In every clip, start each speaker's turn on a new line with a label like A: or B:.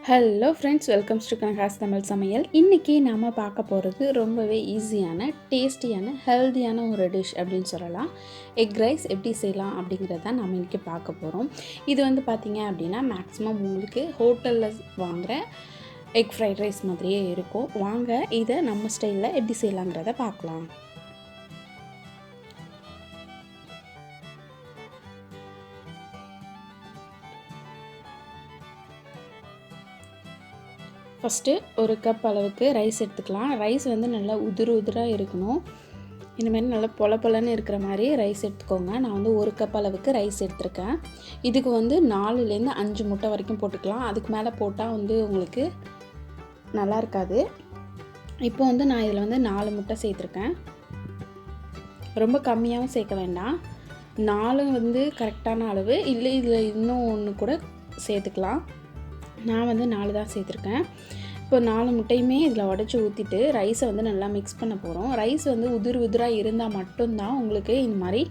A: Hello friends, welcomes to Kanaka சமையல். இன்றைக்கி நாம் பார்க்க போகிறது ரொம்பவே ஈஸியான, டேஸ்டியான, ஹெல்த்தியான ஒரு டிஷ் அப்படின்னு சொல்லலாம். எக் ரைஸ் எப்படி செய்யலாம் அப்படிங்கிறத தான் நம்ம இன்றைக்கி பார்க்க போகிறோம். இது வந்து பார்த்திங்க அப்படின்னா மேக்ஸிமம் உங்களுக்கு ஹோட்டலில் வாங்குகிற எக் ஃப்ரைட் ரைஸ் மாதிரியே இருக்கும். வாங்க இதை நம்ம ஸ்டைலில் எப்படி செய்யலாங்கிறத பார்க்கலாம். ஃபஸ்ட்டு ஒரு கப் அளவுக்கு ரைஸ் எடுத்துக்கலாம். ரைஸ் வந்து நல்லா உதிராக இருக்கணும். இந்தமாதிரி நல்லா பொலன்னு இருக்கிற மாதிரி ரைஸ் எடுத்துக்கோங்க. நான் வந்து ஒரு கப் அளவுக்கு ரைஸ் எடுத்திருக்கேன். இதுக்கு வந்து 4லேருந்து 5 முட்டை வரைக்கும் போட்டுக்கலாம். அதுக்கு மேலே போட்டால் வந்து உங்களுக்கு நல்லா இருக்காது. இப்போ வந்து நான் இதில் வந்து 4 முட்டை சேர்த்துருக்கேன். ரொம்ப கம்மியாகவும் சேர்க்க வேண்டாம். 4 வந்து கரெக்டான அளவு. இல்லை இதில் இன்னும் ஒன்று கூட சேர்த்துக்கலாம். நான் வந்து 4 தான் சேர்த்துருக்கேன். இப்போ 4 முட்டையுமே இதில் உடச்சி ஊற்றிட்டு ரைஸை வந்து நல்லா மிக்ஸ் பண்ண போகிறோம். ரைஸ் வந்து உதிராக இருந்தால் மட்டும்தான் உங்களுக்கு இந்த மாதிரி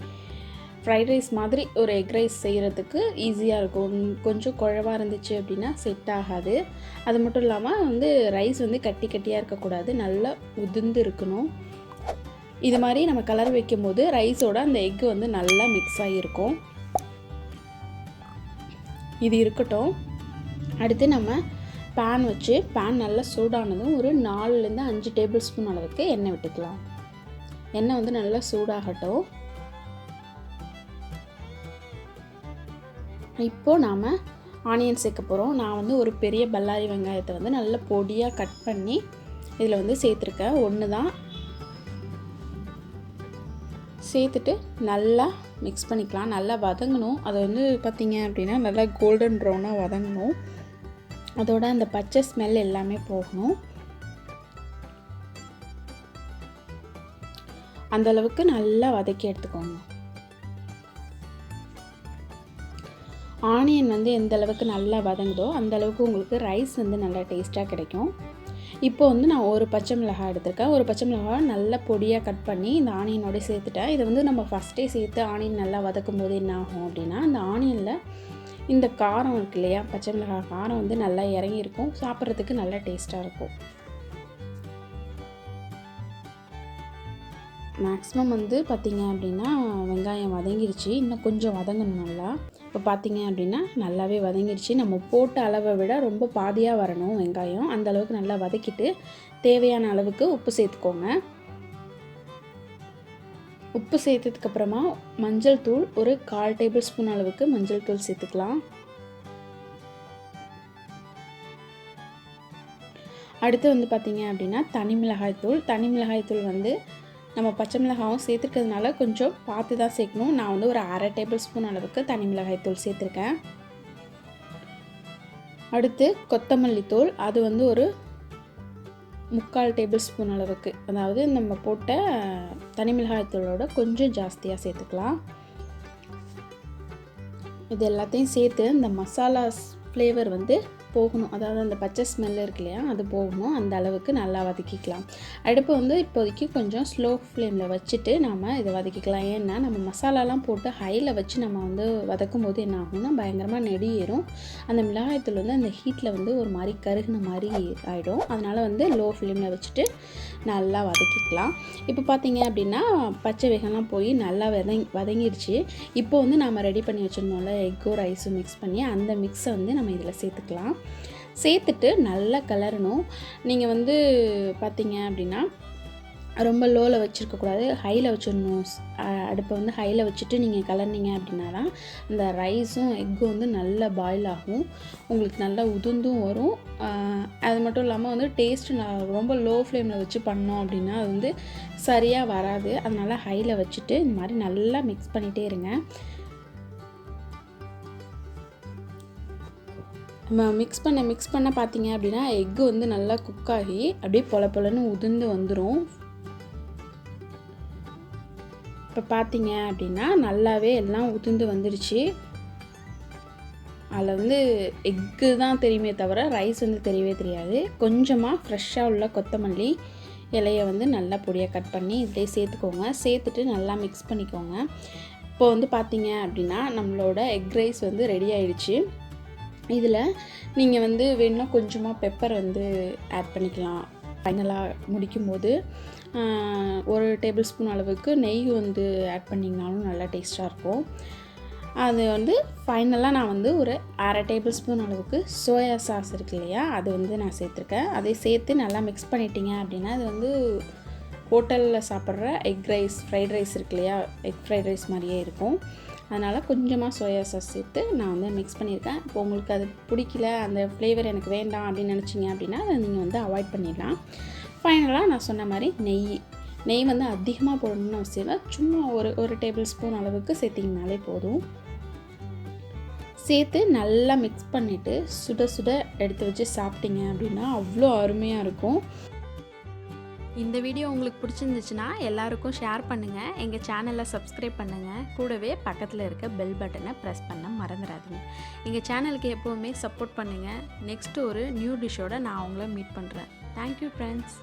A: ஃப்ரைட் ரைஸ் மாதிரி ஒரு எக் ரைஸ் செய்கிறதுக்கு ஈஸியாக இருக்கும். கொஞ்சம் குழவாக இருந்துச்சு அப்படின்னா செட் ஆகாது. அது மட்டும் இல்லாமல் வந்து ரைஸ் வந்து கட்டியாக இருக்கக்கூடாது, நல்லா உதிர்ந்து இருக்கணும். இது மாதிரி நம்ம கலர் வைக்கும் போது ரைஸோட அந்த எக்கு வந்து நல்லா மிக்ஸ் ஆகியிருக்கும். இது இருக்கட்டும். அடுத்து நம்ம பேன் வச்சு பேன் நல்லா சூடானதும் ஒரு 4லேருந்து 5 டேபிள் ஸ்பூன் அளவுக்கு எண்ணெய் விட்டுக்கலாம். எண்ணெய் வந்து நல்லா சூடாகட்டும். இப்போது நாம் ஆனியன் சேர்க்க போகிறோம். நான் வந்து ஒரு பெரிய பல்லாரி வெங்காயத்தை வந்து நல்லா பொடியாக கட் பண்ணி இதில் வந்து சேர்த்துருக்கேன். ஒன்று தான் சேர்த்துட்டு நல்லா மிக்ஸ் பண்ணிக்கலாம். நல்லா வதங்கணும். அதை வந்து பார்த்திங்க அப்படின்னா நல்லா கோல்டன் ப்ரௌனாக வதங்கணும். அதோட அந்த பச்சை ஸ்மெல் எல்லாமே போகணும். அந்தளவுக்கு நல்லா வதக்கி எடுத்துக்கோங்க. ஆனியன் வந்து எந்த அளவுக்கு நல்லா வதங்குதோ அந்த அளவுக்கு உங்களுக்கு ரைஸ் வந்து நல்லா டேஸ்ட்டாக கிடைக்கும். இப்போ வந்து நான் ஒரு பச்சை மிளகாய் எடுத்திருக்கேன். ஒரு பச்சை மிளகாய் நல்லா பொடியாக கட் பண்ணி இந்த ஆனியனோட சேர்த்துட்டேன். இதை வந்து நம்ம ஃபஸ்ட்டே சேர்த்து ஆனியன் நல்லா வதக்கும் போது என்ன ஆகும் அப்படின்னா, அந்த ஆனியனில் இந்த காரம் இருக்கு இல்லையா, பச்சை மிளகாய் காரம் வந்து நல்லா இறங்கியிருக்கும். சாப்பிட்றதுக்கு நல்லா டேஸ்ட்டாக இருக்கும். மேக்ஸிமம் வந்து பார்த்திங்க அப்படின்னா வெங்காயம் வதங்கிருச்சு. இன்னும் கொஞ்சம் வதங்கணும் நல்லா. இப்போ பார்த்திங்க அப்படின்னா நல்லாவே வதங்கிருச்சு. நம்ம போட்ட அளவை விட ரொம்ப பாதியாக வரணும் வெங்காயம். அந்த அளவுக்கு நல்லா வதக்கிட்டு தேவையான அளவுக்கு உப்பு சேர்த்துக்கோங்க. உப்பு சேர்த்ததுக்கப்புறமா மஞ்சள் தூள் ஒரு 1/4 டேபிள் ஸ்பூன் அளவுக்கு மஞ்சள் தூள் சேர்த்துக்கலாம். அடுத்து வந்து பார்த்திங்க அப்படின்னா தனி மிளகாய் தூள் வந்து நம்ம பச்சை மிளகாயும் சேர்த்துக்கிறதுனால கொஞ்சம் பார்த்து தான் சேர்க்கணும். நான் வந்து ஒரு 1/2 டேபிள் ஸ்பூன் அளவுக்கு தனி மிளகாய் தூள் சேர்த்துருக்கேன். அடுத்து கொத்தமல்லி தூள், அது வந்து ஒரு 3/4 டேபிள் ஸ்பூன் அளவுக்கு, அதாவது நம்ம போட்ட தனி மிளகாய் தூளோட கொஞ்சம் ஜாஸ்தியாக சேர்த்துக்கலாம். இது எல்லாத்தையும் சேர்த்து இந்த மசாலா ஃப்ளேவர் வந்து போகணும், அதாவது அந்த பச்சை ஸ்மெல் இருக்கு இல்லையா, அது போகணும். அந்த அளவுக்கு நல்லா வதக்கிக்கலாம். அடுப்பு வந்து இப்போதைக்கு கொஞ்சம் ஸ்லோ ஃப்ளேமில் வச்சுட்டு நாம் இதை வதக்கிக்கலாம். ஏன்னா நம்ம மசாலாலாம் போட்டு ஹையில் வச்சு நம்ம வந்து வதக்கும் போது என்ன ஆகும்னா பயங்கரமாக நெடி ஏறும். அந்த மிளகாய்த்தூள் வந்து அந்த ஹீட்டில் வந்து ஒரு மாதிரி கருகுன மாதிரி ஆகிடும். அதனால் வந்து லோ ஃப்ளேமில் வச்சுட்டு நல்லா வதக்கிக்கலாம். இப்போ பார்த்திங்க அப்படின்னா பச்சை வேகம்லாம் போய் நல்லா வதங்கிடுச்சு. இப்போ வந்து நாம் ரெடி பண்ணி வச்சுருந்தோம்ல எக்கும் ரைஸும் மிக்ஸ் பண்ணி அந்த மிக்ஸை வந்து நம்ம இதில் சேர்த்துக்கலாம். சேர்த்துட்டு நல்லா கிளறணும். நீங்கள் வந்து பார்த்திங்க அப்படின்னா ரொம்ப லோவில் வச்சுருக்கக்கூடாது, ஹையில் வச்சிடணும். அடுப்பை வந்து ஹையில் வச்சுட்டு நீங்கள் கிளறினீங்க அப்படின்னா தான் அந்த ரைஸும் எக்கும் வந்து நல்லா பாயில் ஆகும், உங்களுக்கு நல்லா உதிர்ந்தும் வரும். அது மட்டும் இல்லாமல் வந்து டேஸ்ட்டு ரொம்ப லோ ஃப்ளேமில் வச்சு பண்ணோம் அப்படின்னா அது வந்து சரியாக வராது. அதனால் ஹையில் வச்சுட்டு இந்த மாதிரி நல்லா மிக்ஸ் பண்ணிகிட்டே இருங்க. நம்ம மிக்ஸ் பண்ண பார்த்திங்க அப்படின்னா எக்கு வந்து நல்லா குக்காகி அப்படியே பொலன்னு உதிர்ந்து வந்துடும். இப்போ பார்த்திங்க அப்படின்னா நல்லாவே எல்லாம் உதிர்ந்து வந்துடுச்சு. அதில் வந்து எக்கு தான் தெரியுமே தவிர ரைஸ் வந்து தெரியவே தெரியாது. கொஞ்சமாக ஃப்ரெஷ்ஷாக உள்ள கொத்தமல்லி இலையை வந்து நல்லா பொடியாக கட் பண்ணி இதிலே சேர்த்துக்கோங்க. சேர்த்துட்டு நல்லா மிக்ஸ் பண்ணிக்கோங்க. இப்போ வந்து பார்த்திங்க அப்படின்னா நம்மளோட எக் ரைஸ் வந்து ரெடி ஆகிடுச்சு. இதில் நீங்கள் வந்து வேணும்னா கொஞ்சமாக பெப்பர் வந்து ஆட் பண்ணிக்கலாம். ஃபைனலாக முடிக்கும்போது ஒரு டேபிள் ஸ்பூன் அளவுக்கு நெய் வந்து ஆட் பண்ணிங்கனாலும் நல்லா டேஸ்ட்டாக இருக்கும். அது வந்து ஃபைனலாக நான் வந்து ஒரு அரை டேபிள் ஸ்பூன் அளவுக்கு சோயா சாஸ் இருக்கு இல்லையா, அது வந்து நான் சேர்த்துருக்கேன். அதை சேர்த்து நல்லா மிக்ஸ் பண்ணிட்டீங்க அப்படின்னா அது வந்து ஹோட்டலில் சாப்பிட்ற எக் ரைஸ், ஃப்ரைட் ரைஸ் இருக்கு இல்லையா, எக் ஃப்ரைட் ரைஸ் மாதிரியே இருக்கும். அதனால் கொஞ்சமாக சோயா சாஸ் சேர்த்து நான் வந்து மிக்ஸ் பண்ணியிருக்கேன். இப்போ உங்களுக்கு அது பிடிக்கல, அந்த ஃப்ளேவர் எனக்கு வேண்டாம் அப்படின்னு நினச்சிங்க அப்படின்னா அதை நீங்கள் வந்து அவாய்ட் பண்ணிடலாம். ஃபைனலாக நான் சொன்ன மாதிரி நெய் வந்து அதிகமாக போடணும்னு அவசியம் இல்லை. சும்மா ஒரு டேபிள் ஸ்பூன் அளவுக்கு சேர்த்திங்கனாலே போதும். சேர்த்து நல்லா மிக்ஸ் பண்ணிவிட்டு சுட சுட எடுத்து வச்சு சாப்பிட்டீங்க அப்படின்னா அவ்வளோ அருமையாக இருக்கும். இந்த வீடியோ உங்களுக்கு பிடிச்சிருந்துச்சுன்னா எல்லாருக்கும் ஷேர் பண்ணுங்கள், எங்கள் சேனலை சப்ஸ்கிரைப் பண்ணுங்கள், கூடவே பக்கத்தில் இருக்க பெல் பட்டனை ப்ரெஸ் பண்ண மறந்துடாதீங்க. எங்கள் சேனலுக்கு எப்போவுமே சப்போர்ட் பண்ணுங்கள். நெக்ஸ்ட்டு ஒரு நியூ டிஷ்ஷோடு நான் உங்களை மீட் பண்ணுறேன். Thank you friends.